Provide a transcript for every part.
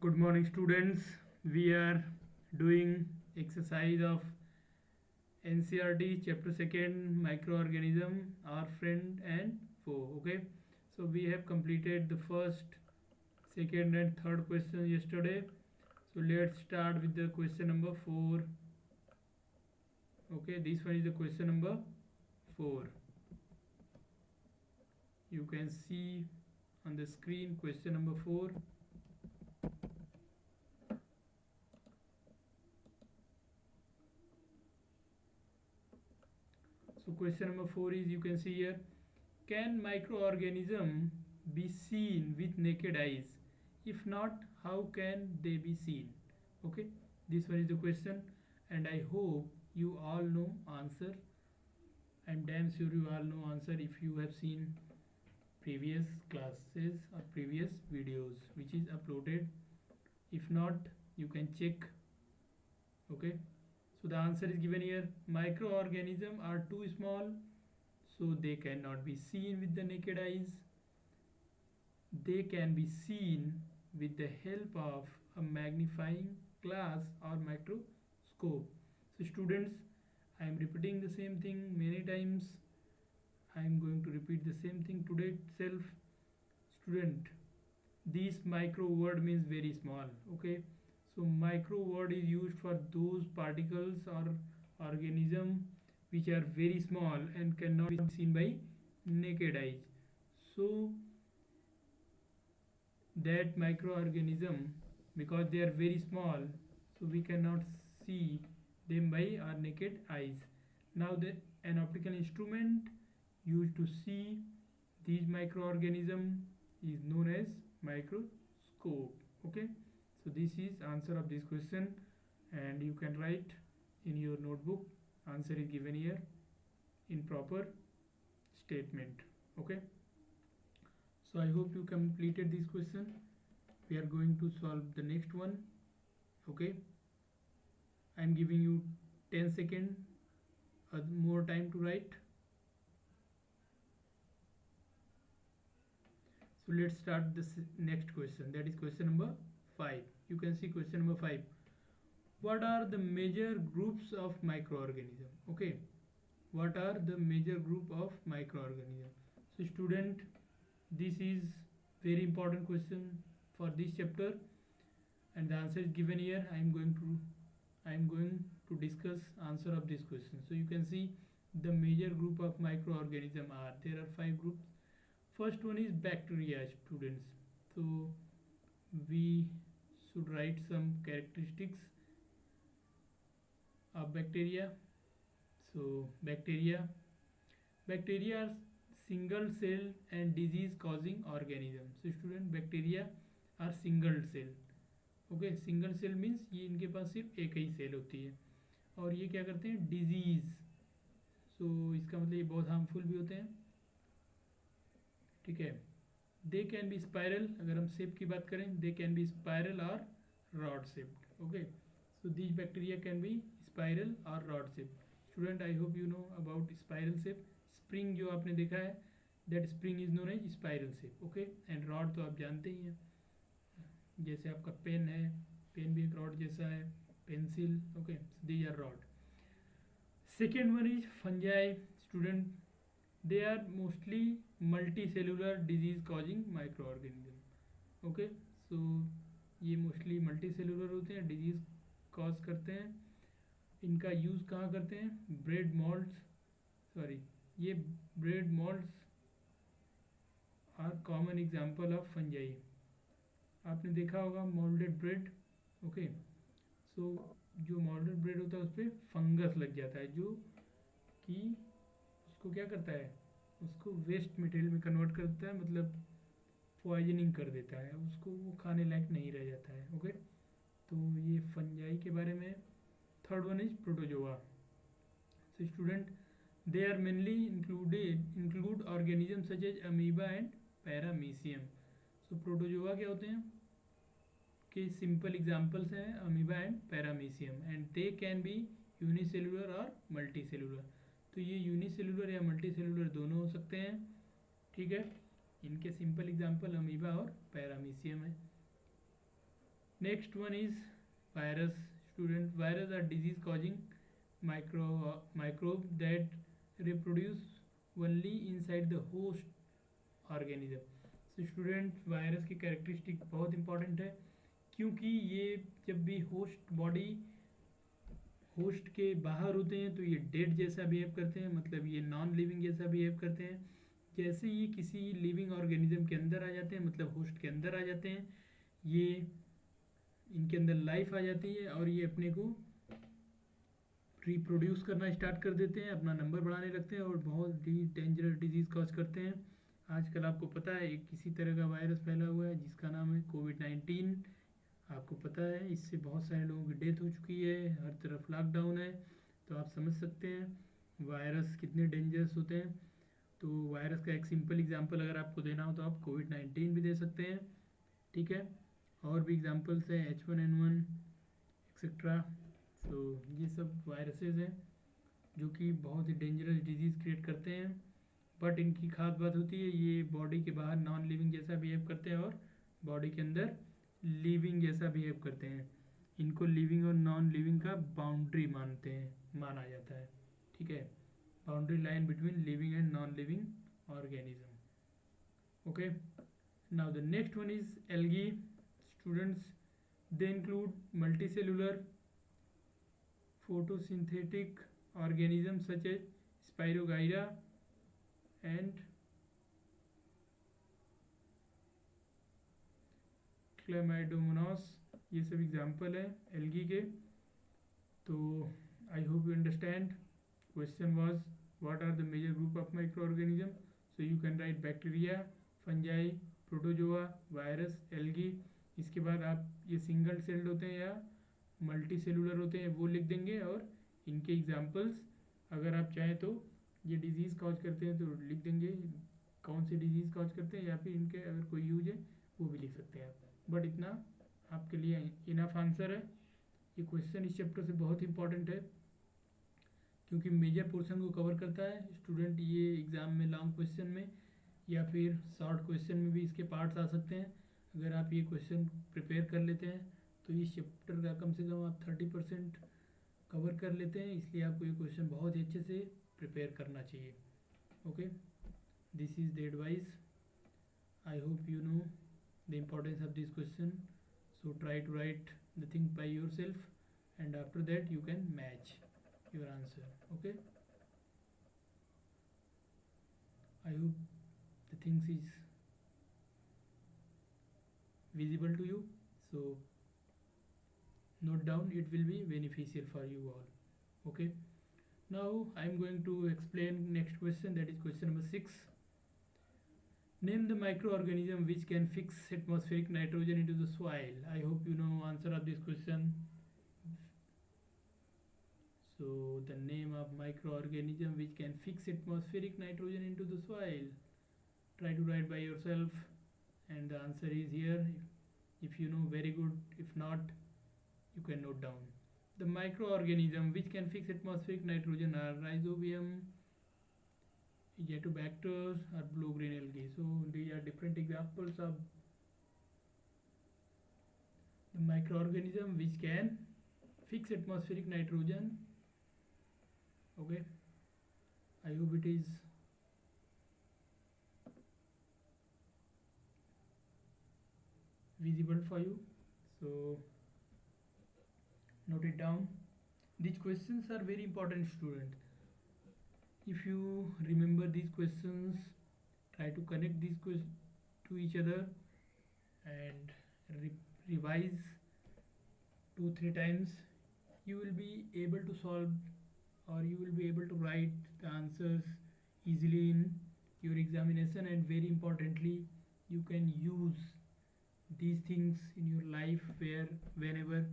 Good morning, students. We are doing exercise of NCRT chapter 2 microorganism, our friend and foe. Okay, so we have completed the first, second, and third question yesterday. So let's start with the question number 4. Okay, this one is the question number 4. You can see on the screen question number 4. So question number 4 is, you can see here, can microorganism be seen with naked eyes? If not, how can they be seen? Okay, this one is the question, and I hope you all know answer. I'm damn sure you all know answer if you have seen previous classes or previous videos which is uploaded. If not, you can check. Okay, so the answer is given here. Microorganisms are too small, so they cannot be seen with the naked eyes. They can be seen with the help of a magnifying glass or microscope. So students, I am repeating the same thing many times. I am going to repeat the same thing today itself. Student, this micro word means very small. Okay, so micro word is used for those particles or organism which are very small and cannot be seen by naked eyes. So that microorganism, because they are very small, so we cannot see them by our naked eyes. Now an optical instrument used to see these microorganism is known as microscope. Okay, so this is answer of this question, and you can write in your notebook. Answer is given here in proper statement. Okay, so I hope you completed this question. We are going to solve the next one. Okay, I am giving you 10 seconds more time to write. So let's start this next question, that is question number 5. You can see question number 5. What are the major groups of microorganism? Okay, what are the major group of microorganism? So student, this is very important question for this chapter, and the answer is given here. I am going to discuss answer of this question. So you can see the major group of microorganism are, there are 5 groups. First one is bacteria, students. So we should write some characteristics of bacteria. So bacteria are single cell and disease causing organism. So student, bacteria are single cell. Okay, single cell means ये इनके पास सिर्फ एक ही cell होती है, और ये क्या करते हैं, डिजीज़। सो इसका मतलब ये बहुत हार्मफुल भी होते हैं। ठीक है, दे कैन बी स्पायरल, अगर हम शेप की बात करें, दे कैन बी स्पायरल और rod shaped. Okay, so this bacteria can be spiral और rod shaped. Student, I hope you know about spiral shape. Spring जो आपने देखा है, that spring is known as spiral shape. Okay, and rod तो आप जानते ही हैं, जैसे आपका पेन है, पेन भी एक रॉड जैसा है, pencil. Okay, these are rod. Second one is fungi. Student, they are mostly multicellular disease causing microorganism। okay, so ये मोस्टली मल्टीसेलुलर होते हैं, डिजीज कॉज करते हैं। इनका यूज़ कहाँ करते हैं, ब्रेड मॉल्ट्स, सॉरी, ये bread moulds are common example of fungi. आपने देखा होगा मोल्डेड ब्रेड। ओके, सो जो मोल्डेड ब्रेड होता है उस पर फंगस लग जाता है, जो कि उसको क्या करता है, उसको वेस्ट मटेरियल में कन्वर्ट कर देता है, मतलब पॉइजनिंग कर देता है उसको, वो खाने लायक नहीं रह जाता है। ओके, तो ये फंजाई के बारे में। Third one is protozoa. So student, they are mainly include organism such as amoeba and paramecium. So protozoa क्या होते हैं, कि सिंपल एग्जांपल्स हैं amoeba and paramecium, and they can be unicellular or multicellular. तो ये यूनिसेलुलर या multicellular दोनों हो सकते हैं। ठीक है, इनके सिंपल एग्जांपल अमीबा और पैरामीशियम है। Next one is virus. Student, virus are disease causing microbe that reproduce only inside the host organism. So student virus की कैरेक्टरिस्टिक बहुत इंपॉर्टेंट है, क्योंकि ये जब भी होस्ट के बाहर होते हैं तो ये डेड जैसा बिहेव करते हैं, मतलब ये नॉन लिविंग जैसा बिहेव करते हैं. जैसे ये किसी लिविंग ऑर्गेनिज्म के अंदर आ जाते हैं, मतलब होस्ट के अंदर आ जाते हैं, ये इनके अंदर लाइफ आ जाती है और ये अपने को रिप्रोड्यूस करना स्टार्ट कर देते हैं, अपना नंबर बढ़ाने लगते हैं और बहुत ही डेंजरस डिजीज़ कॉज करते हैं. आजकल आपको पता है एक किसी तरह का वायरस फैला हुआ है जिसका नाम है कोविड-19. आपको पता है इससे बहुत सारे लोगों की डेथ हो चुकी है, हर तरफ लॉकडाउन है, तो आप समझ सकते हैं वायरस कितने डेंजरस होते हैं. तो वायरस का एक सिंपल एग्जांपल अगर आपको देना हो तो आप कोविड-19 भी दे सकते हैं, ठीक है. और भी एग्जांपल्स हैं H1N1 एक्सेट्रा. तो ये सब वायरसेस हैं जो कि बहुत ही डेंजरस डिजीज़ क्रिएट करते हैं, बट इनकी खास बात होती है ये बॉडी के बाहर नॉन लिविंग जैसा बिहेव करते हैं और बॉडी के अंदर लिविंग जैसा बिहेव करते हैं. इनको लिविंग और नॉन लिविंग का बाउंड्री माना जाता है, ठीक है. Boundary line between living and non living organism. Okay, now the next one is algae. Students, they include multicellular photosynthetic organisms such as Spirogyra and Chlamydomonas. ये सब एग्जाम्पल है एल्गी के. तो I hope you understand. Question was what are the major group of micro organism. So you can write bacteria, fungi, protozoa, virus, algae. इसके बाद आप ये single celled होते हैं या मल्टी सेलुलर होते हैं वो लिख देंगे, और इनके एग्जांपल्स अगर आप चाहें तो ये डिजीज़ कॉज करते हैं तो लिख देंगे कौन सी डिजीज़ कॉज करते हैं, या फिर इनके अगर कोई यूज है वो भी लिख सकते हैं आप. बट इतना आपके लिए इनफ आंसर है. ये क्वेश्चन इस चैप्टर से बहुत इंपॉर्टेंट है क्योंकि मेजर पोर्शन को कवर करता है. स्टूडेंट ये एग्ज़ाम में लॉन्ग क्वेश्चन में या फिर शॉर्ट क्वेश्चन में भी इसके पार्ट्स आ सकते हैं. अगर आप ये क्वेश्चन प्रिपेयर कर लेते हैं तो इस चैप्टर का कम से कम आप 30% कवर कर लेते हैं. इसलिए आपको ये क्वेश्चन बहुत ही अच्छे से प्रिपेयर करना चाहिए. Okay, this is the advice. I hope you know the importance of this question. So try to write the thing by yourself and after that you can match your answer. Okay, I hope the things is visible to you, so note down, it will be beneficial for you all. Okay, now I am going to explain next question, that is question number 6. Name the microorganism which can fix atmospheric nitrogen into the soil. I hope you know answer of this question. So the name of microorganism which can fix atmospheric nitrogen into the soil. Try to write by yourself, and the answer is here. If you know, very good. If not, you can note down. The microorganism which can fix atmospheric nitrogen are Rhizobium, Jatobacter or blue-green algae. So these are different examples of the microorganism which can fix atmospheric nitrogen. Okay, I hope it is visible for you, so note it down. These questions are very important, student. If you remember these questions, try to connect these questions to each other and revise 2-3 times. You will be able to solve, or you will be able to write the answers easily in your examination, and very importantly you can use these things in your life whenever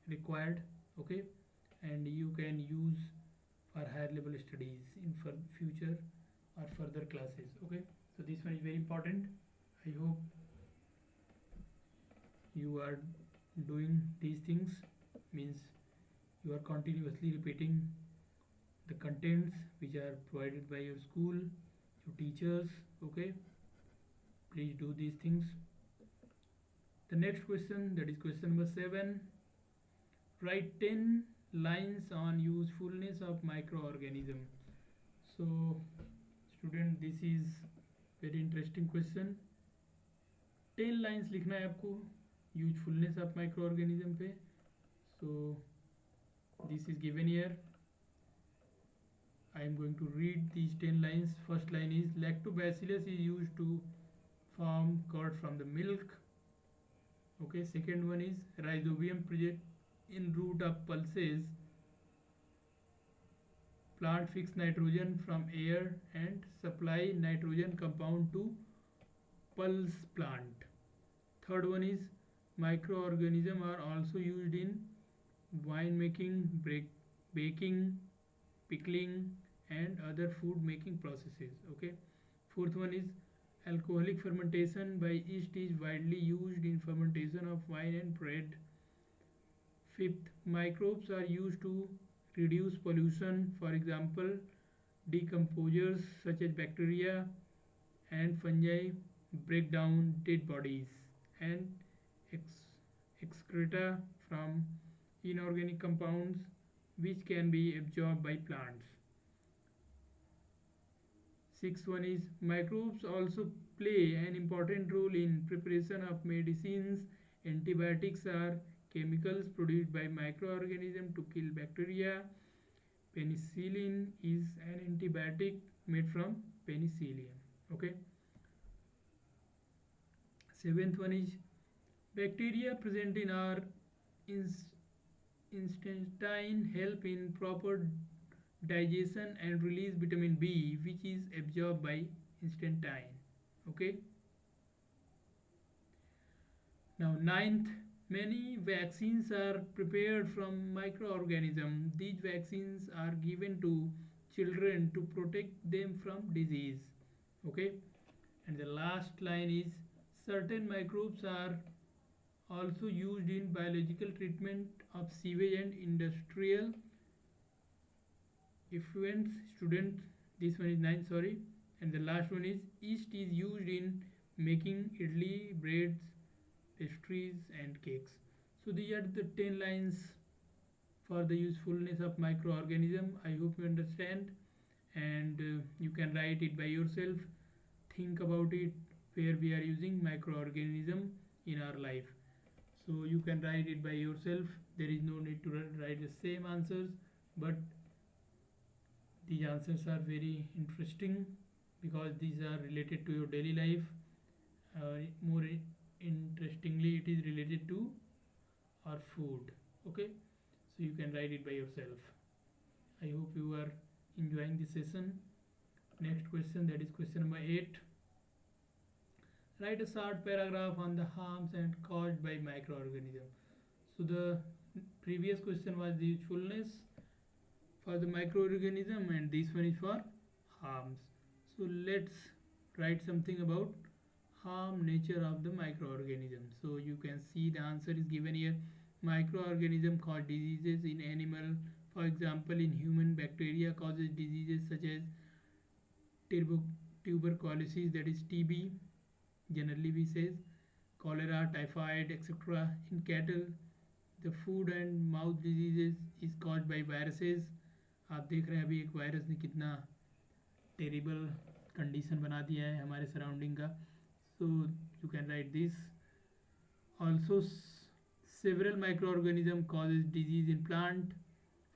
required. Okay, and you can use for higher level studies in for future or further classes. Okay, so this one is very important. I hope you are doing these things, means you are continuously repeating the contents which are provided by your school, your teachers. Okay, please do these things. The next question, that is question number 7. Write 10 lines on usefulness of microorganism. So student, this is very interesting question. 10 lines लिखना है आपको usefulness of micro organism पे. So this is given here. I am going to read these 10 lines. First line is lactobacillus is used to form curd from the milk. Okay. Second one is rhizobium present in root of pulses. Plant fix nitrogen from air and supply nitrogen compound to pulse plant. Third one is microorganisms are also used in wine making, baking, pickling and other food making processes. Okay. Fourth one is alcoholic fermentation by yeast is widely used in fermentation of wine and bread. Fifth, microbes are used to reduce pollution. For example, decomposers such as bacteria and fungi break down dead bodies and excreta from inorganic compounds which can be absorbed by plants. Sixth one is microbes also play an important role in preparation of medicines. Antibiotics are chemicals produced by microorganisms to kill bacteria. Penicillin is an antibiotic made from penicillium. Okay. Seventh one is bacteria present in our intestine help in proper digestion and release vitamin B which is absorbed by intestine. Okay. Now ninth, many vaccines are prepared from microorganisms. These vaccines are given to children to protect them from disease. Okay. And the last line is certain microbes are also used in biological treatment of sewage and industrial effluents. Student, this one is 9, sorry. And the last one is yeast is used in making idli, breads, pastries and cakes. So these are the 10 lines for the usefulness of microorganism. I hope you understand, and you can write it by yourself. Think about it, where we are using microorganism in our life. So you can write it by yourself. There is no need to write the same answers, but these answers are very interesting because these are related to your daily life. More interestingly, it is related to our food. Okay, so you can write it by yourself. I hope you are enjoying this session. Next question, that is question number 8. Write a short paragraph on the harms and caused by microorganisms. So the previous question was the usefulness for the microorganism and this one is for harms. So let's write something about harm nature of the microorganism. So you can see the answer is given here. Microorganism cause diseases in animal. For example, in human, bacteria causes diseases such as tuberculosis, that is TB, generally we says, cholera, typhoid, etc. In cattle, the food and mouth diseases is caused by viruses. आप देख रहे हैं अभी एक virus ने कितना terrible condition बना दिया है हमारे सराउंडिंग का. So you can write this. Also, several microorganisms causes disease in plant.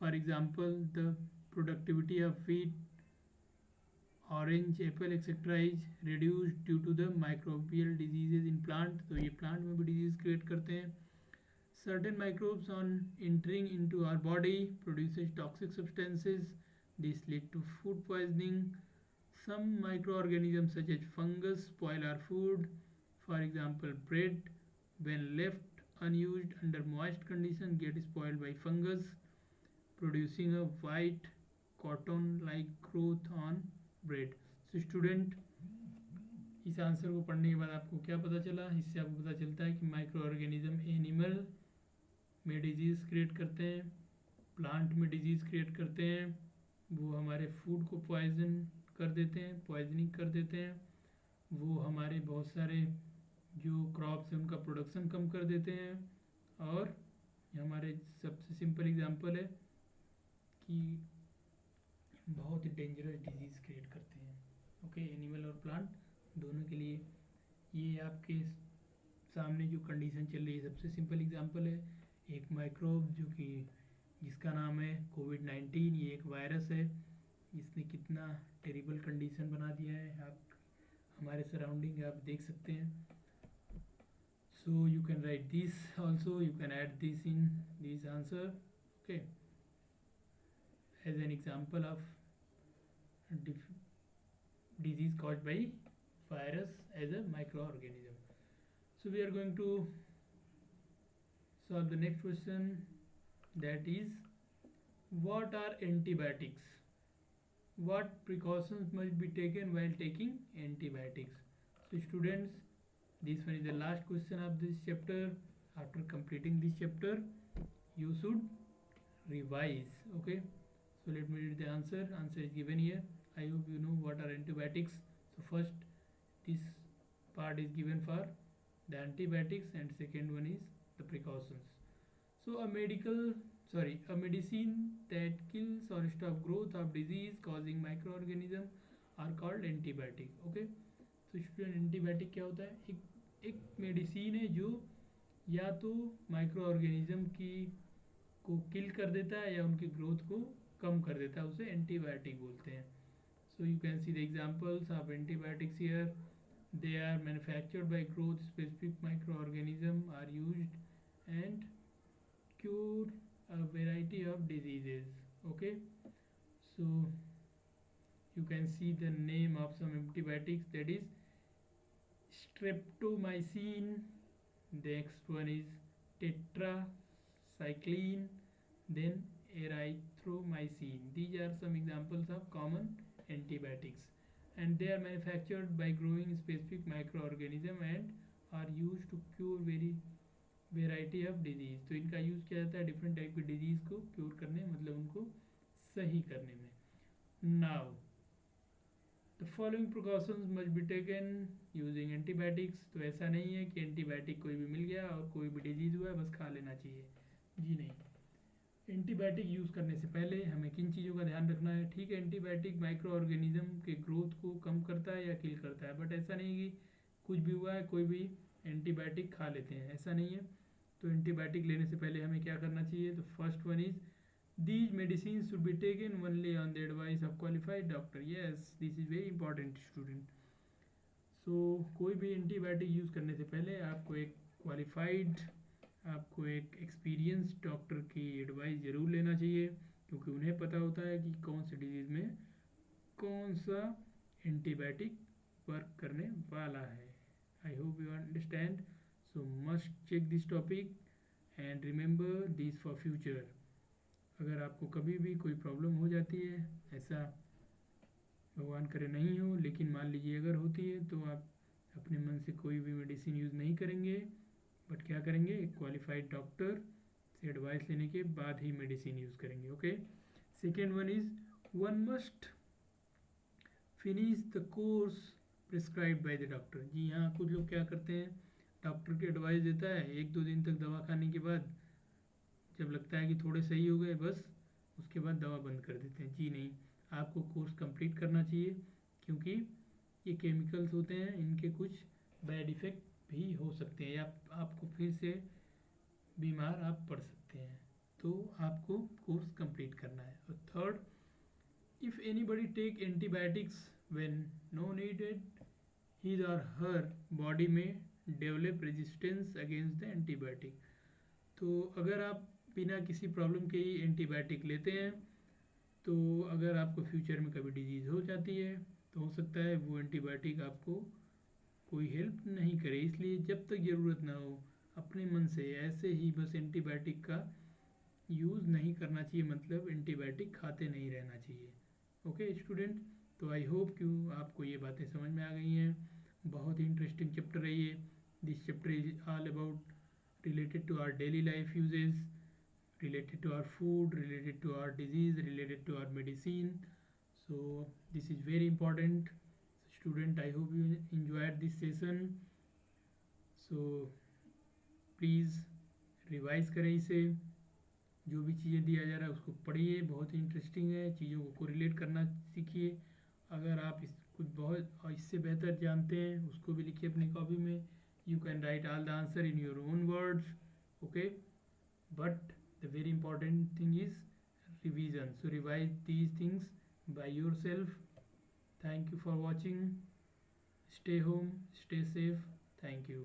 For example, the productivity of wheat, orange, apple, etc. is reduced due to the microbial diseases in plant. तो ये plant में भी disease create करते हैं. Certain microbes on entering into our body produces toxic substances. This lead to food poisoning. Some microorganisms such as fungus spoil our food. For example, bread, when left unused under moist condition, get spoiled by fungus, producing a white cotton-like growth on bread. So student, इस answer को पढ़ने के बाद आपको क्या पता चला? इससे आपको पता चलता है कि माइक्रो ऑर्गेनिज्म एनिमल में डिजीज़ क्रिएट करते हैं, प्लांट में डिजीज़ क्रिएट करते हैं, वो हमारे फूड को पॉइजन कर देते हैं, पॉइजनिंग कर देते हैं, वो हमारे बहुत सारे जो क्रॉप्स हैं उनका प्रोडक्शन कम कर देते हैं। और ये हमारे सबसे सिंपल एग्जांपल है कि बहुत ही डेंजरस डिजीज़ क्रिएट करते हैं। ओके, एनिमल और प्लांट दोनों के लिए। ये आपके सामने जो कंडीशन चल रही है सबसे सिंपल एग्जांपल है, एक माइक्रोब जो कि जिसका नाम है कोविड-19। ये एक वायरस है, इसने कितना टेरिबल कंडीशन बना दिया है। आप हमारे सराउंडिंग आप देख सकते हैं। So you can write this also, you can add this in this answer. Okay, as an example of disease caused by virus as a microorganism. So we are going to solve the next question, that is, what are antibiotics? What precautions must be taken while taking antibiotics? So students, this one is the last question of this chapter. After completing this chapter you should revise. Okay, so let me read the answer. Answer is given here. I hope you know what are antibiotics. So first, this part is given for the antibiotics, and second one is the precautions. So a medicine that kills or stop growth of disease causing microorganism are called antibiotic. Okay, तो student antibiotic क्या होता है? एक medicine है जो या तो micro organism की को किल कर देता है या उनकी ग्रोथ को कम कर देता है, उसे एंटीबायोटिक बोलते हैं। So you can see the examples of antibiotics here. They are manufactured by growth specific microorganism, are used and cure a variety of diseases. Okay, so you can see the name of some antibiotics, that is streptomycin. The next one is tetracycline, then erythromycin. These are some examples of common antibiotics, and they are manufactured by growing specific microorganism and are used to cure variety of disease. तो इनका use किया जाता है different type की disease को cure करने, मतलब उनको सही करने में। Now the following precautions must be taken using antibiotics. तो ऐसा नहीं है कि एंटीबायोटिक कोई भी मिल गया और कोई भी डिजीज़ हुआ है बस खा लेना चाहिए, जी नहीं। एंटीबायोटिक यूज़ करने से पहले हमें किन चीज़ों का ध्यान रखना है? ठीक है, एंटीबायोटिक माइक्रो ऑर्गेनिज्म के ग्रोथ को कम करता है या किल करता है, बट ऐसा नहीं कि कुछ भी हुआ है कोई भी एंटीबायोटिक खा लेते हैं, ऐसा नहीं है। तो एंटीबायोटिक लेने से पहले हमें क्या करना चाहिए? तो first one is these medicine should be taken only on the advice of qualified doctor. Yes, this is very important student. So कोई भी एंटीबायोटिक यूज़ करने से पहले आपको एक एक्सपीरियंस डॉक्टर की एडवाइस ज़रूर लेना चाहिए, क्योंकि उन्हें पता होता है कि कौन सी डिजीज़ में कौन सा एंटीबायोटिक वर्क करने वाला है। I hope you understand. So must check this topic and remember this for future. अगर आपको कभी भी कोई प्रॉब्लम हो जाती है, ऐसा भगवान करे नहीं हो, लेकिन मान लीजिए अगर होती है, तो आप अपने मन से कोई भी मेडिसिन यूज़ नहीं करेंगे, बट क्या करेंगे? एक क्वालिफाइड डॉक्टर से एडवाइस लेने के बाद ही मेडिसिन यूज़ करेंगे। Okay, second one is one must finish the course prescribe by the doctor. जी हाँ, कुछ लोग क्या करते हैं, डॉक्टर की एडवाइस देता है, 1-2 दिन तक दवा खाने के बाद जब लगता है कि थोड़े सही हो गए, बस उसके बाद दवा बंद कर देते हैं। जी नहीं, आपको कोर्स कंप्लीट करना चाहिए, क्योंकि ये केमिकल्स होते हैं, इनके कुछ बैड इफ़ेक्ट भी हो सकते हैं या आपको फिर से बीमार आप पड़ सकते हैं। तो आपको कोर्स कंप्लीट करना है। और third, if anybody take antibiotics when no needed, his or her body में develop resistance against the antibiotic. तो अगर आप बिना किसी प्रॉब्लम के ही एंटीबायोटिक लेते हैं, तो अगर आपको फ्यूचर में कभी डिजीज़ हो जाती है, तो हो सकता है वो एंटीबायोटिक आपको कोई हेल्प नहीं करे। इसलिए जब तक ज़रूरत ना हो, अपने मन से ऐसे ही बस एंटीबायोटिक का यूज़ नहीं करना चाहिए, मतलब एंटीबायोटिक खाते नहीं रहना चाहिए। ओके स्टूडेंट, तो आई होप कि आपको ये बातें समझ में आ गई हैं। बहुत ही इंटरेस्टिंग चैप्टर है ये। This chapter is all about related to our daily life uses, related to our food, related to our disease, related to our medicine. So this is very important. Student, I hope you enjoyed this session. So please revise करें इसे, जो भी चीज़ें दिया जा रहा है उसको पढ़िए, बहुत ही इंटरेस्टिंग है, चीज़ों को कोरिलेट करना सीखिए। अगर आप इस कुछ बहुत इससे बेहतर जानते हैं उसको भी लिखिए अपनी कॉपी में। You can right all the answer in your own words, okay, but the very important thing is revision. So revise these things by yourself. Thank you for watching. Stay home, stay safe. Thank you.